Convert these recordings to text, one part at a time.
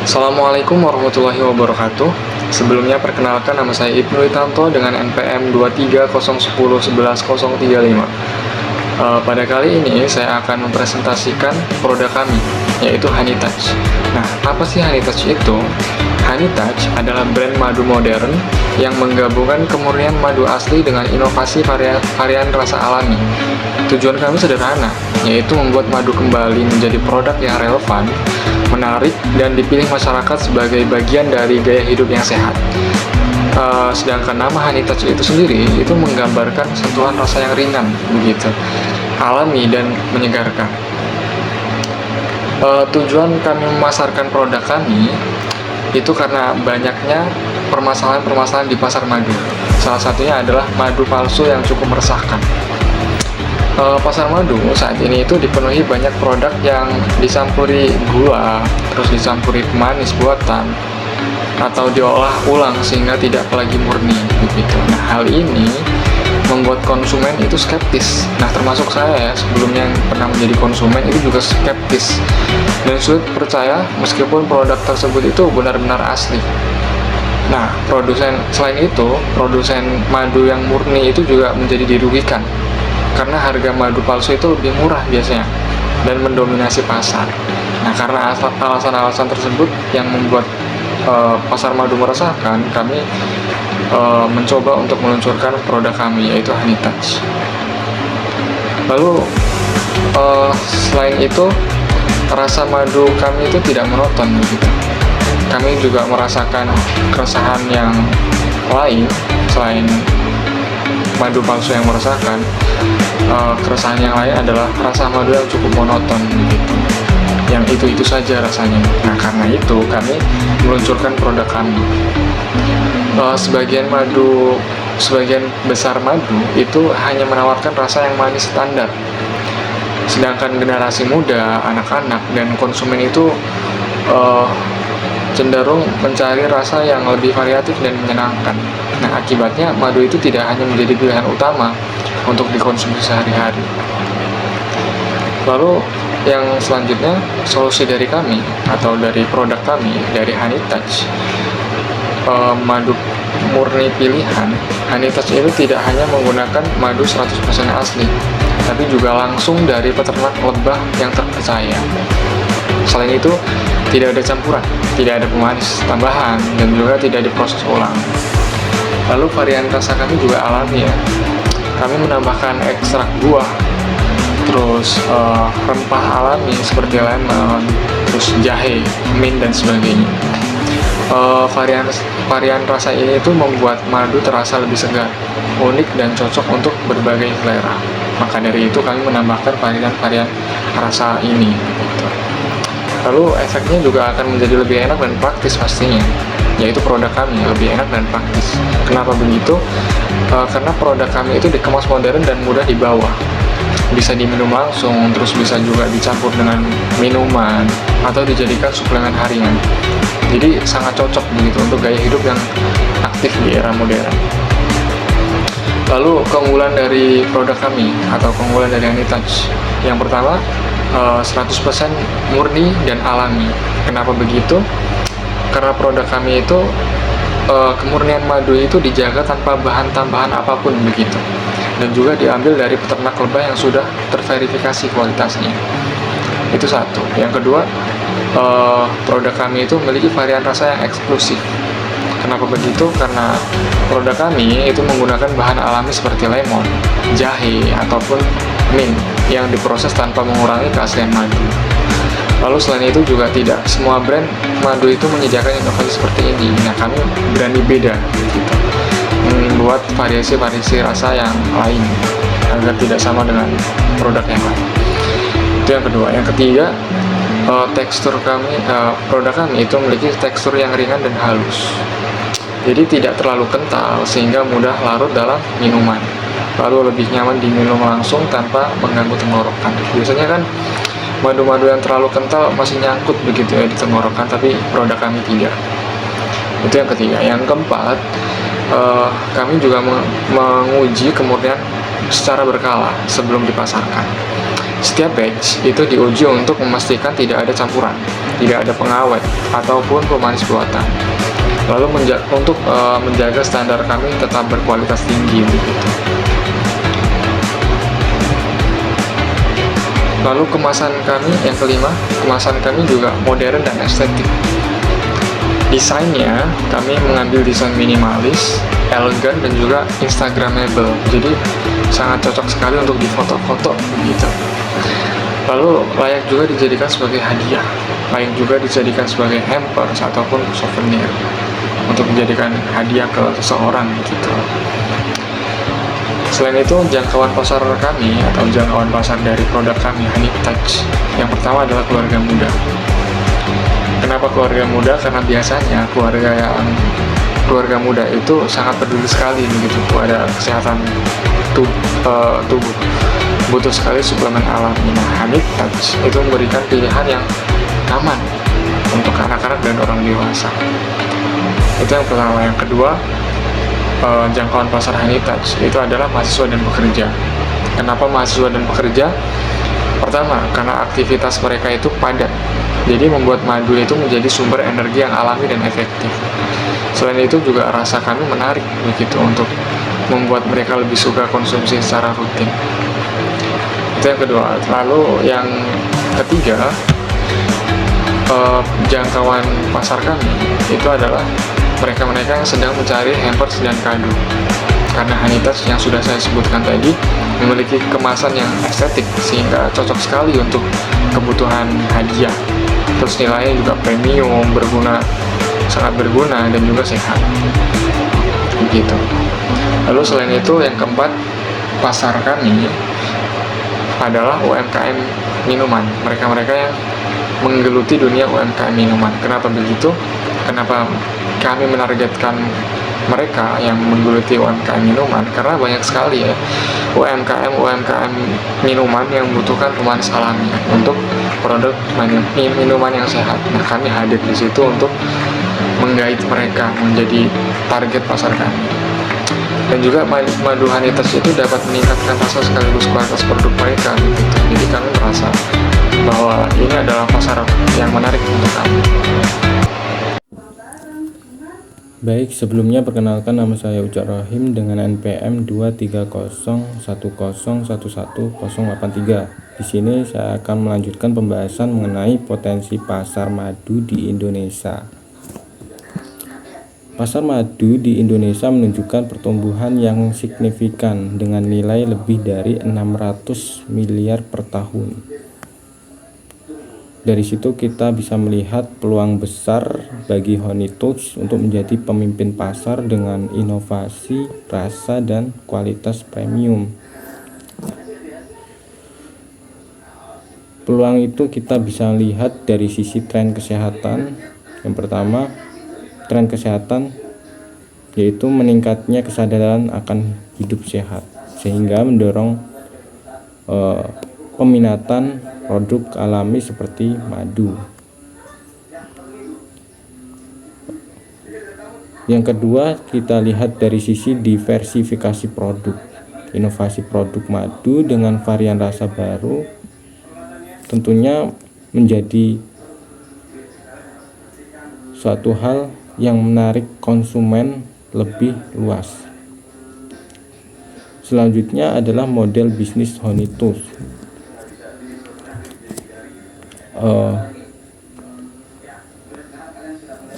Assalamualaikum warahmatullahi wabarakatuh. Sebelumnya perkenalkan, nama saya Ibnu Witanto dengan NPM 23010111035. Pada kali ini saya akan mempresentasikan produk kami, yaitu Honey Touch. Nah, apa sih Honey Touch itu? Honey Touch adalah brand madu modern yang menggabungkan kemurnian madu asli dengan inovasi varian rasa alami. Tujuan kami sederhana, yaitu membuat madu kembali menjadi produk yang relevan, menarik, dan dipilih masyarakat sebagai bagian dari gaya hidup yang sehat. Sedangkan nama Honey Touch itu sendiri itu menggambarkan sentuhan rasa yang ringan, begitu, alami dan menyegarkan. Tujuan kami memasarkan produk kami itu karena banyaknya permasalahan-permasalahan di pasar madu. Salah satunya adalah madu palsu yang cukup meresahkan. Pasar madu saat ini itu dipenuhi banyak produk yang dicampuri gula, terus dicampuri pemanis buatan, atau diolah ulang sehingga tidak lagi murni, begitu. Nah, hal ini membuat konsumen itu skeptis. Nah, termasuk saya ya, sebelumnya yang pernah menjadi konsumen itu juga skeptis dan sulit percaya meskipun produk tersebut itu benar-benar asli. Nah, selain itu, produsen madu yang murni itu juga menjadi dirugikan karena harga madu palsu itu lebih murah biasanya dan mendominasi pasar. Nah, karena alasan-alasan tersebut yang membuat pasar madu meresahkan, kami mencoba untuk meluncurkan produk kami, yaitu Honey Touch. Lalu selain itu, rasa madu kami itu tidak monoton, begitu. Kami juga merasakan keresahan yang lain selain madu palsu yang meresahkan. Keresahan yang lain adalah rasa madu yang cukup monoton, begitu, yang itu saja rasanya. Nah, karena itu kami meluncurkan produk kami. Sebagian besar madu itu hanya menawarkan rasa yang manis standar, sedangkan generasi muda, anak-anak, dan konsumen itu cenderung mencari rasa yang lebih variatif dan menyenangkan. Nah, akibatnya madu itu tidak hanya menjadi pilihan utama untuk dikonsumsi sehari-hari. Lalu yang selanjutnya, solusi dari kami atau dari produk kami, dari Honey Touch, madu murni pilihan. Honey Touch itu tidak hanya menggunakan madu 100% asli, tapi juga langsung dari peternak lebah yang terpercaya. Selain itu, tidak ada campuran, tidak ada pemanis tambahan, dan juga tidak diproses ulang. Lalu varian rasa kami juga alami ya. Kami menambahkan ekstrak buah, terus rempah alami seperti lemon, terus jahe, mint, dan sebagainya. Varian rasa ini itu membuat madu terasa lebih segar, unik, dan cocok untuk berbagai selera. Maka dari itu kami menambahkan varian-varian rasa ini, gitu. Lalu efeknya juga akan menjadi lebih enak dan praktis pastinya, yaitu produk kami lebih enak dan praktis. Kenapa begitu? Karena produk kami itu dikemas modern dan mudah dibawa. Bisa diminum langsung, terus bisa juga dicampur dengan minuman, atau dijadikan suplemen harian. Jadi sangat cocok begitu untuk gaya hidup yang aktif di era modern. Lalu keunggulan dari produk kami atau keunggulan dari Honey Touch. Yang pertama, 100% murni dan alami. Kenapa begitu? Karena produk kami itu kemurnian madu itu dijaga tanpa bahan tambahan apapun, begitu, dan juga diambil dari peternak lebah yang sudah terverifikasi kualitasnya. Itu satu. Yang kedua, produk kami itu memiliki varian rasa yang eksklusif. Kenapa begitu? Karena produk kami itu menggunakan bahan alami seperti lemon, jahe, ataupun mint yang diproses tanpa mengurangi keaslian madu. Lalu selain itu juga tidak semua brand madu itu menyediakan inovasi seperti ini. Nah, kami berani beda, gitu, membuat variasi-variasi rasa yang lain agar tidak sama dengan produk yang lain. Itu yang kedua. Yang ketiga, produk kami itu memiliki tekstur yang ringan dan halus. Jadi tidak terlalu kental sehingga mudah larut dalam minuman. Lalu lebih nyaman diminum langsung tanpa mengganggu tenggorokan. Biasanya kan madu-madu yang terlalu kental masih nyangkut begitu ya di tenggorokan, tapi produk kami tidak. Itu yang ketiga. Yang keempat, kami juga menguji kemurnian secara berkala sebelum dipasarkan. Setiap batch itu diuji untuk memastikan tidak ada campuran, tidak ada pengawet ataupun pemanis buatan. Lalu untuk menjaga standar kami tetap berkualitas tinggi begitu. Lalu kemasan kami yang kelima, kemasan kami juga modern dan estetik. Desainnya kami mengambil desain minimalis, elegan dan juga instagramable. Jadi sangat cocok sekali untuk difoto-foto begitu. Lalu layak juga dijadikan sebagai hadiah, layak juga dijadikan sebagai hampers ataupun souvenir untuk menjadikan hadiah ke seseorang gitu. Selain itu, jangkauan pasar kami atau jangkauan pasar dari produk kami Honey Touch, yang pertama adalah keluarga muda. Kenapa keluarga muda? Karena biasanya keluarga muda itu sangat peduli sekali begitu pada kesehatan tubuh, butuh sekali suplemen alami. Nah, Honey Touch itu memberikan pilihan yang aman untuk anak-anak dan orang dewasa. Itu yang pertama. Yang kedua, jangkauan pasar Honey Touch itu adalah mahasiswa dan pekerja. Kenapa mahasiswa dan pekerja? Pertama, karena aktivitas mereka itu padat, jadi membuat madu itu menjadi sumber energi yang alami dan efektif. Selain itu juga rasa kami menarik begitu untuk membuat mereka lebih suka konsumsi secara rutin. Itu yang kedua. Lalu yang ketiga, jangkauan pasar kami itu adalah mereka-mereka yang sedang mencari hampers dan kado. Karena Honey Touch yang sudah saya sebutkan tadi memiliki kemasan yang estetik sehingga cocok sekali untuk kebutuhan hadiah. Terus nilainya juga premium, sangat berguna dan juga sehat. Begitu. Lalu selain itu yang keempat, pasar kami adalah UMKM minuman. Mereka-mereka yang menggeluti dunia UMKM minuman. Kenapa begitu? Kenapa kami menargetkan mereka yang menggeluti UMKM minuman? Karena banyak sekali ya UMKM minuman yang membutuhkan pemanis alami untuk produk minuman yang sehat. Nah, kami hadir di situ untuk menggait mereka menjadi target pasar kami. Dan juga madu Honey Touch itu dapat meningkatkan rasa sekaligus kualitas produk mereka gitu. Jadi kami merasa bahwa ini adalah pasar yang menarik untuk kami. Baik, sebelumnya perkenalkan nama saya Ucak Rohim dengan NPM 23010111083. Di sini saya akan melanjutkan pembahasan mengenai potensi pasar madu di Indonesia. Pasar madu di Indonesia menunjukkan pertumbuhan yang signifikan dengan nilai lebih dari 600 miliar per tahun. Dari situ kita bisa melihat peluang besar bagi Honey Touch untuk menjadi pemimpin pasar dengan inovasi, rasa, dan kualitas premium. Peluang itu kita bisa lihat dari sisi tren kesehatan. Yang pertama, tren kesehatan yaitu meningkatnya kesadaran akan hidup sehat sehingga mendorong peminatan produk alami seperti madu. Yang kedua, kita lihat dari sisi diversifikasi produk. Inovasi produk madu dengan varian rasa baru tentunya menjadi suatu hal yang menarik konsumen lebih luas. Selanjutnya adalah model bisnis Honey Touch.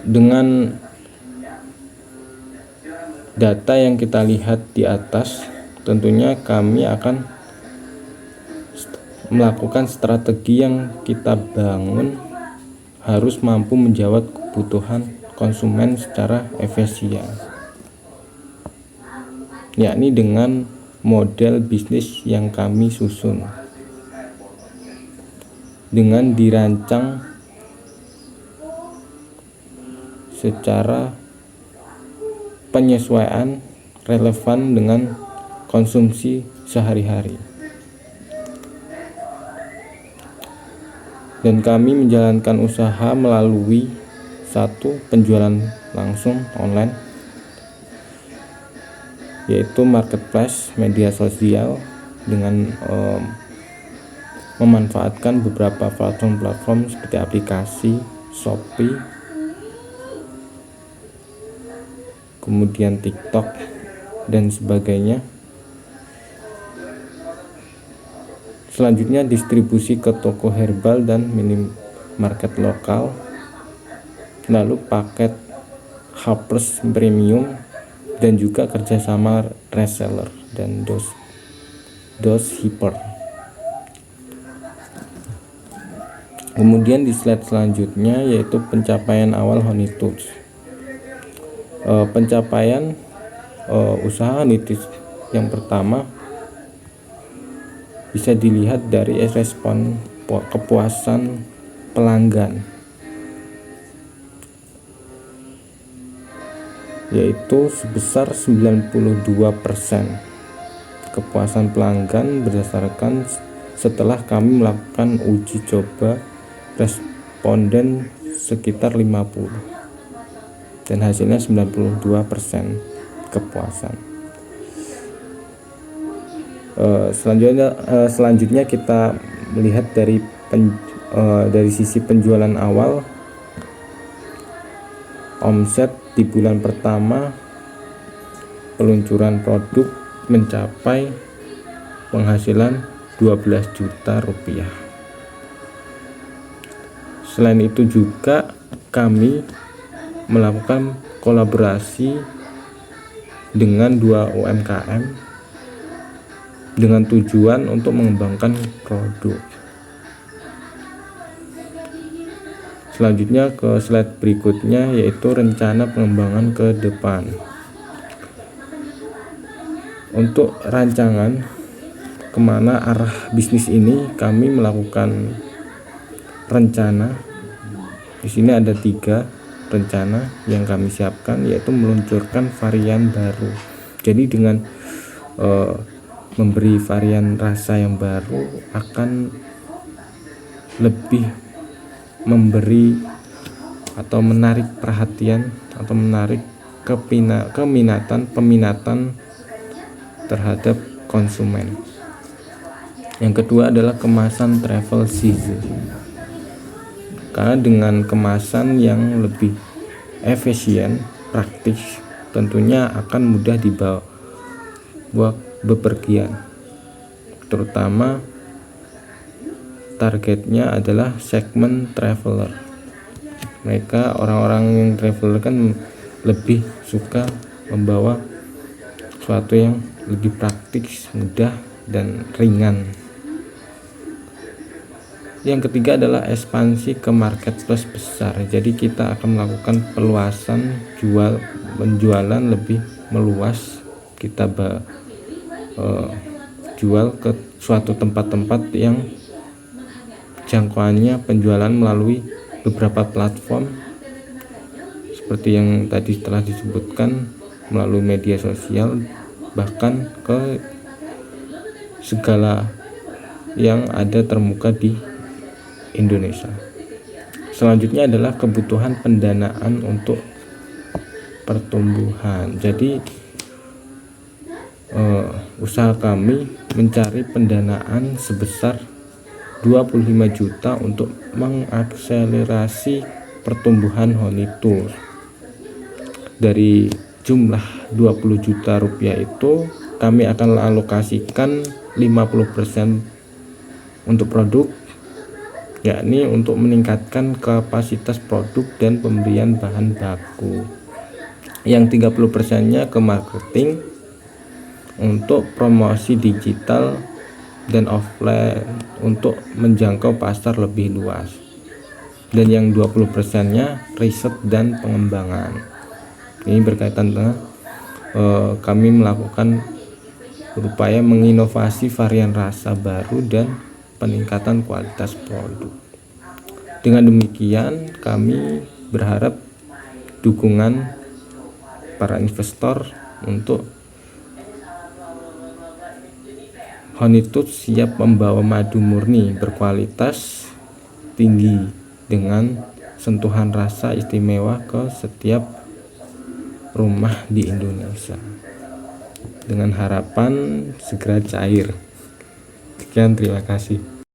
Dengan data yang kita lihat di atas, tentunya kami akan melakukan strategi yang kita bangun harus mampu menjawab kebutuhan konsumen secara efisien, yakni dengan model bisnis yang kami susun dengan dirancang secara penyesuaian relevan dengan konsumsi sehari-hari. Dan kami menjalankan usaha melalui satu penjualan langsung online, yaitu marketplace media sosial dengan memanfaatkan beberapa platform seperti aplikasi Shopee, kemudian TikTok dan sebagainya. Selanjutnya distribusi ke toko herbal dan minimarket lokal, lalu paket H+ premium, dan juga kerjasama reseller dan dropshipper. Kemudian di slide selanjutnya yaitu pencapaian awal Honey Tools. Pencapaian usaha Honey Tools yang pertama bisa dilihat dari respon kepuasan pelanggan, yaitu sebesar 92% kepuasan pelanggan berdasarkan setelah kami melakukan uji coba responden sekitar 50 dan hasilnya 92% kepuasan. Selanjutnya kita melihat dari sisi penjualan awal. Omset di bulan pertama peluncuran produk mencapai penghasilan 12 juta rupiah. Selain itu juga kami melakukan kolaborasi dengan 2 UMKM dengan tujuan untuk mengembangkan produk. Selanjutnya ke slide berikutnya yaitu rencana pengembangan ke depan. Untuk rancangan kemana arah bisnis ini, kami melakukan rencana. Di sini ada 3 rencana yang kami siapkan, yaitu meluncurkan varian baru. Jadi dengan memberi varian rasa yang baru akan lebih memberi atau menarik perhatian atau menarik peminatan terhadap konsumen. Yang kedua adalah kemasan travel season, karena dengan kemasan yang lebih efisien, praktis, tentunya akan mudah dibawa bepergian, terutama targetnya adalah segmen traveler. Mereka orang-orang yang traveler kan lebih suka membawa sesuatu yang lebih praktis, mudah, dan ringan. Yang ketiga adalah ekspansi ke marketplace besar. Jadi kita akan melakukan peluasan penjualan lebih meluas. Kita jual ke suatu tempat-tempat yang jangkauannya penjualan melalui beberapa platform seperti yang tadi telah disebutkan, melalui media sosial, bahkan ke segala yang ada termuka di Indonesia. Selanjutnya adalah kebutuhan pendanaan untuk pertumbuhan. Jadi usaha kami mencari pendanaan sebesar 25 juta untuk mengakselerasi pertumbuhan Honey Tools. Dari jumlah 20 juta rupiah itu kami akan alokasikan 50% untuk produk, yakni untuk meningkatkan kapasitas produk dan pemberian bahan baku. Yang 30%-nya ke marketing untuk promosi digital dan offline untuk menjangkau pasar lebih luas. Dan yang 20%-nya riset dan pengembangan. Ini berkaitan dengan kami melakukan berupaya menginovasi varian rasa baru dan peningkatan kualitas produk. Dengan demikian kami berharap dukungan para investor untuk Honey Tools siap membawa madu murni berkualitas tinggi dengan sentuhan rasa istimewa ke setiap rumah di Indonesia, dengan harapan segera cair. Sekian, terima kasih.